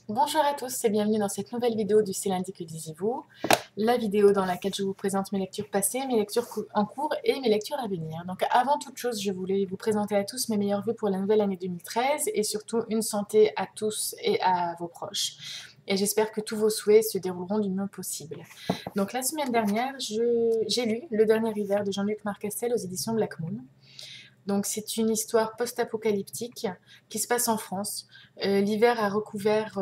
Bonjour à tous et bienvenue dans cette nouvelle vidéo du C'est lundi que disiez-vous, la vidéo dans laquelle je vous présente mes lectures passées, mes lectures en cours et mes lectures à venir. Donc avant toute chose, je voulais vous présenter à tous mes meilleurs vœux pour la nouvelle année 2013 et surtout une santé à tous et à vos proches. Et j'espère que tous vos souhaits se dérouleront du mieux possible. Donc la semaine dernière, j'ai lu Le dernier hiver de Jean-Luc Marcastel aux éditions Black Moon. Donc c'est une histoire post-apocalyptique qui se passe en France. L'hiver a recouvert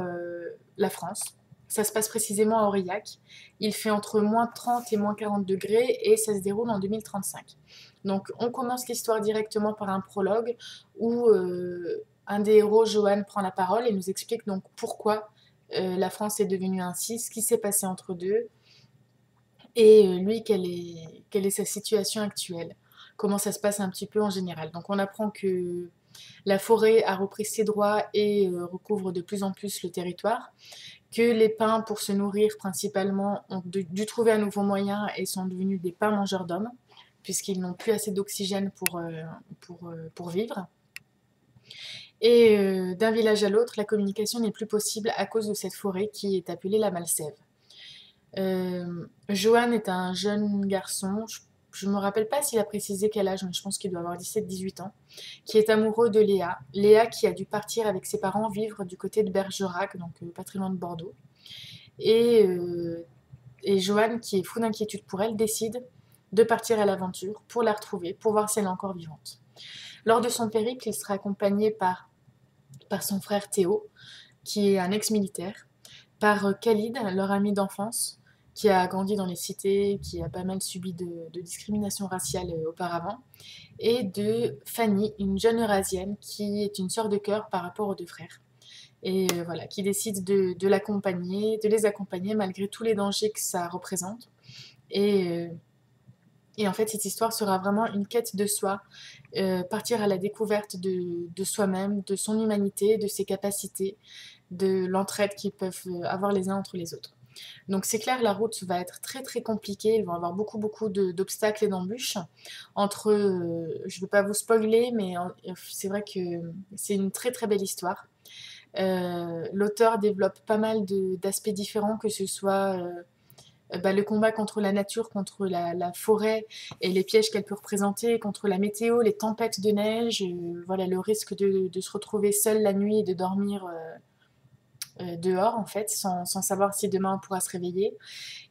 la France. Ça se passe précisément à Aurillac. Il fait entre moins 30 et moins 40 degrés et ça se déroule en 2035. Donc on commence l'histoire directement par un prologue où un des héros, Johan, prend la parole et nous explique donc pourquoi la France est devenue ainsi, ce qui s'est passé entre deux et lui, quelle est sa situation actuelle, comment ça se passe un petit peu en général. Donc on apprend que la forêt a repris ses droits et recouvre de plus en plus le territoire, que les pins, pour se nourrir principalement, ont dû trouver un nouveau moyen et sont devenus des pins mangeurs d'hommes, puisqu'ils n'ont plus assez d'oxygène pour vivre. Et d'un village à l'autre, la communication n'est plus possible à cause de cette forêt qui est appelée la Malsève. Johan est un jeune garçon, je ne me rappelle pas s'il a précisé quel âge, mais je pense qu'il doit avoir 17-18 ans, qui est amoureux de Léa. Léa qui a dû partir avec ses parents vivre du côté de Bergerac, donc pas très loin de Bordeaux. Et, euh, et Johan, qui est fou d'inquiétude pour elle, décide de partir à l'aventure pour la retrouver, pour voir si elle est encore vivante. Lors de son périple, il sera accompagné par son frère Théo, qui est un ex-militaire, par Khalid, leur ami d'enfance, qui a grandi dans les cités, qui a pas mal subi de discrimination raciale auparavant, et de Fanny, une jeune eurasienne qui est une sœur de cœur par rapport aux deux frères. Et voilà, qui décide de l'accompagner, de les accompagner malgré tous les dangers que ça représente. Et, euh, et en fait, cette histoire sera vraiment une quête de soi, partir à la découverte de soi-même, de son humanité, de ses capacités, de l'entraide qu'ils peuvent avoir les uns entre les autres. Donc c'est clair, la route va être très très compliquée, ils vont avoir beaucoup d'obstacles et d'embûches. Entre, je ne veux pas vous spoiler, mais c'est vrai que c'est une très très belle histoire. L'auteur développe pas mal d'aspects différents, que ce soit le combat contre la nature, contre la forêt et les pièges qu'elle peut représenter, contre la météo, les tempêtes de neige, voilà, le risque de se retrouver seul la nuit et de dormir dehors en fait, sans savoir si demain on pourra se réveiller.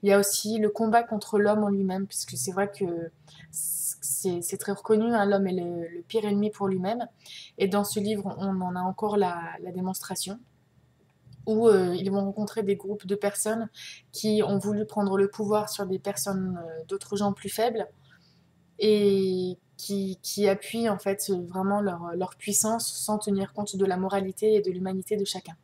Il y a aussi le combat contre l'homme en lui-même, puisque c'est vrai que c'est très reconnu, hein, l'homme est le pire ennemi pour lui-même. Et dans ce livre, on en a encore la démonstration, où ils vont rencontrer des groupes de personnes qui ont voulu prendre le pouvoir sur des personnes, d'autres gens plus faibles, et qui appuient en fait vraiment leur puissance sans tenir compte de la moralité et de l'humanité de chacun.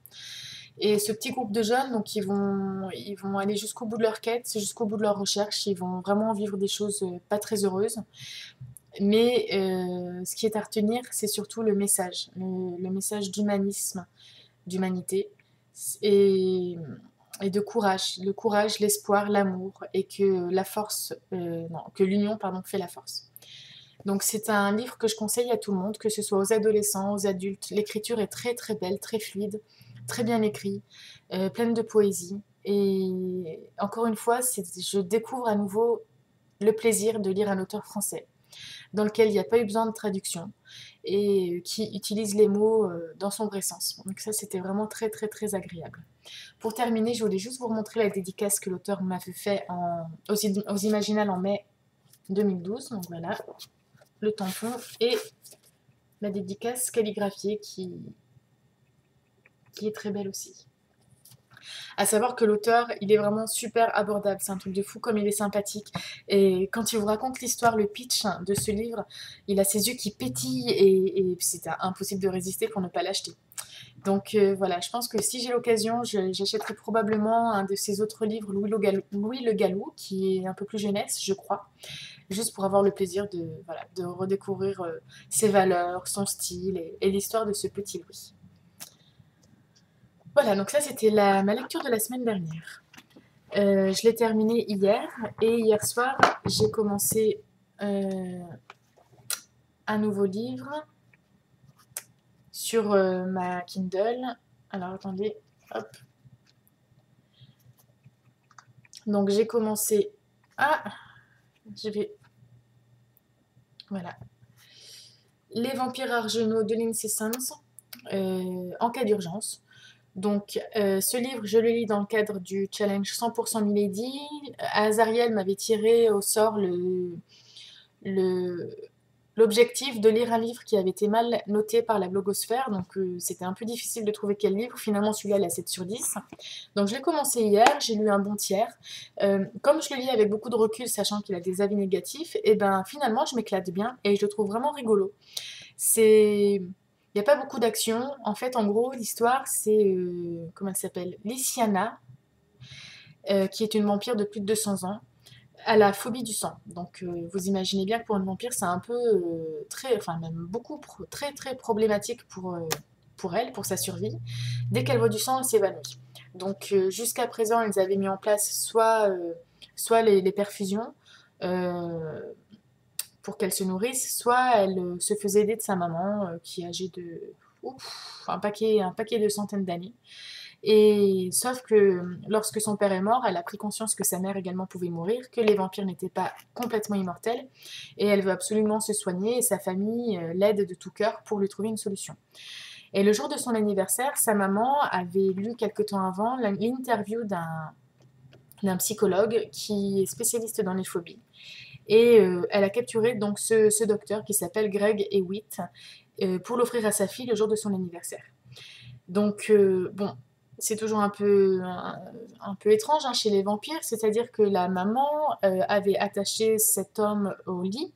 Et ce petit groupe de jeunes, donc ils vont aller jusqu'au bout de leur quête, jusqu'au bout de leur recherche, ils vont vraiment vivre des choses pas très heureuses. Mais ce qui est à retenir, c'est surtout le message d'humanisme, d'humanité et, et de courage. Le courage, l'espoir, l'amour et que la force, non, que l'union, pardon, fait la force. Donc c'est un livre que je conseille à tout le monde, que ce soit aux adolescents, aux adultes. L'écriture est très très belle, très fluide, très bien écrit, pleine de poésie. Et encore une fois, je découvre à nouveau le plaisir de lire un auteur français, dans lequel il n'y a pas eu besoin de traduction et qui utilise les mots dans son vrai sens. Donc ça, c'était vraiment très très très agréable. Pour terminer, je voulais juste vous remontrer la dédicace que l'auteur m'avait fait aux Imaginales en mai 2012. Donc voilà, le tampon et la dédicace calligraphiée qui est très belle aussi. À savoir que l'auteur, il est vraiment super abordable, c'est un truc de fou comme il est sympathique. Et quand il vous raconte l'histoire, le pitch de ce livre, il a ses yeux qui pétillent et c'est impossible de résister pour ne pas l'acheter. Donc voilà, je pense que si j'ai l'occasion, j'achèterai probablement un de ses autres livres, Louis le Gallou, qui est un peu plus jeunesse, je crois, juste pour avoir le plaisir voilà, de redécouvrir ses valeurs, son style et l'histoire de ce petit Louis. Voilà, donc ça c'était ma lecture de la semaine dernière. Je l'ai terminée hier et hier soir j'ai commencé un nouveau livre sur ma Kindle. Alors attendez, Hop. Donc j'ai commencé à... Je vais... Voilà. Les vampires argenaux de Lindsay Sons, en cas d'urgence. Donc, ce livre, je le lis dans le cadre du challenge 100% Milady. Azariel m'avait tiré au sort le- l'objectif de lire un livre qui avait été mal noté par la blogosphère. Donc, c'était un peu difficile de trouver quel livre. Finalement, celui-là, il a 7 sur 10. Donc, je l'ai commencé hier. J'ai lu un bon tiers. Comme je le lis avec beaucoup de recul, sachant qu'il a des avis négatifs, et ben finalement, je m'éclate bien et je le trouve vraiment rigolo. C'est... Il n'y a pas beaucoup d'action. En fait, en gros, l'histoire, c'est... comment elle s'appelle? Lysiana, qui est une vampire de plus de 200 ans. Elle a la phobie du sang. Donc, vous imaginez bien que pour une vampire, c'est un peu très... Enfin, même beaucoup, très, très problématique pour elle, pour sa survie. Dès qu'elle voit du sang, elle s'évanouit. Donc, jusqu'à présent, ils avaient mis en place soit les perfusions, euh, pour qu'elle se nourrisse, soit elle se faisait aider de sa maman, qui est âgée de un paquet de centaines d'années. Et sauf que lorsque son père est mort, elle a pris conscience que sa mère également pouvait mourir, que les vampires n'étaient pas complètement immortels, et elle veut absolument se soigner, et sa famille l'aide de tout cœur pour lui trouver une solution. Et le jour de son anniversaire, sa maman avait lu quelque temps avant l'interview d'un psychologue qui est spécialiste dans les phobies. Et elle a capturé donc ce docteur qui s'appelle Greg Hewitt pour l'offrir à sa fille le jour de son anniversaire. Donc, bon, c'est toujours un peu étrange hein, chez les vampires, c'est-à-dire que la maman avait attaché cet homme au lit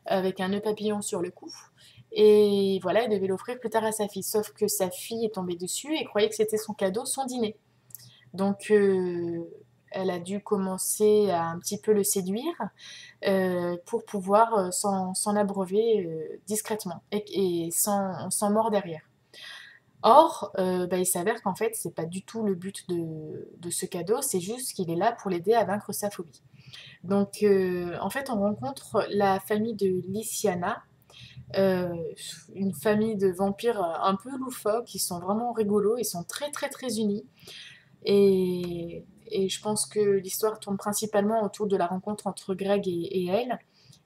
avec un nœud papillon sur le cou. Et voilà, elle devait l'offrir plus tard à sa fille. Sauf que sa fille est tombée dessus et croyait que c'était son cadeau, son dîner. Donc, elle a dû commencer à un petit peu le séduire pour pouvoir s'en abreuver discrètement et sans mort derrière. Or, bah, il s'avère qu'en fait, c'est pas du tout le but de ce cadeau, c'est juste qu'il est là pour l'aider à vaincre sa phobie. Donc, en fait, on rencontre la famille de Lysiana, euh, une famille de vampires un peu loufoques, qui sont vraiment rigolos, ils sont très très très unis. Et je pense que l'histoire tourne principalement autour de la rencontre entre Greg et elle.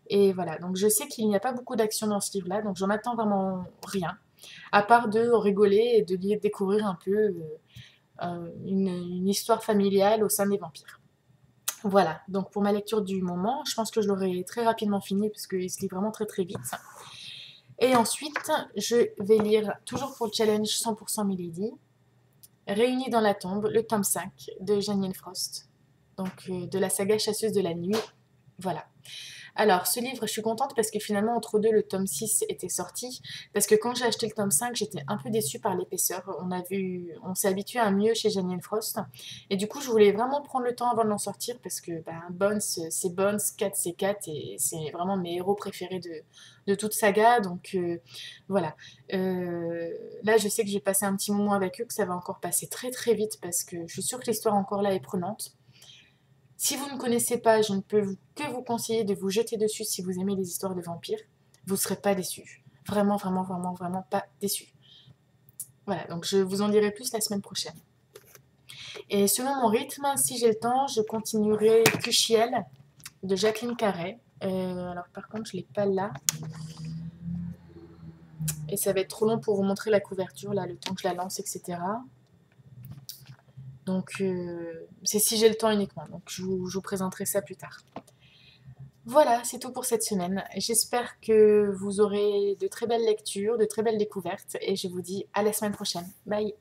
Et voilà, donc je sais qu'il n'y a pas beaucoup d'action dans ce livre-là, donc j'en attends vraiment rien, à part de rigoler et de découvrir un peu une histoire familiale au sein des vampires. Voilà, donc pour ma lecture du moment, je pense que je l'aurai très rapidement fini parce qu'il se lit vraiment très très vite. Et ensuite, je vais lire, toujours pour le challenge 100% Milady, Réunis dans la tombe, le tome 5 de Janine Frost, donc de la saga Chasseuse de la nuit. Voilà. Alors, ce livre, je suis contente parce que finalement, entre deux, le tome 6 était sorti. Parce que quand j'ai acheté le tome 5, j'étais un peu déçue par l'épaisseur. On s'est habitué à mieux chez Janine Frost. Et du coup, je voulais vraiment prendre le temps avant de l'en sortir parce que Bones, c'est Bones, Kat, c'est Kat. Et c'est vraiment mes héros préférés de toute saga. Donc, voilà. Là, je sais que j'ai passé un petit moment avec eux, que ça va encore passer très très vite parce que je suis sûre que l'histoire encore là est prenante. Si vous ne connaissez pas, je ne peux que vous conseiller de vous jeter dessus si vous aimez les histoires de vampires. Vous ne serez pas déçus. Vraiment, vraiment, vraiment, vraiment pas déçus. Voilà, donc je vous en dirai plus la semaine prochaine. Et selon mon rythme, si j'ai le temps, je continuerai Cuchiel de Jacqueline Carré. Alors par contre, je ne l'ai pas là. Et ça va être trop long pour vous montrer la couverture, là, le temps que je la lance, etc. Donc c'est si j'ai le temps uniquement. Donc je vous présenterai ça plus tard. Voilà, c'est tout pour cette semaine. J'espère que vous aurez de très belles lectures, de très belles découvertes et je vous dis à la semaine prochaine. Bye!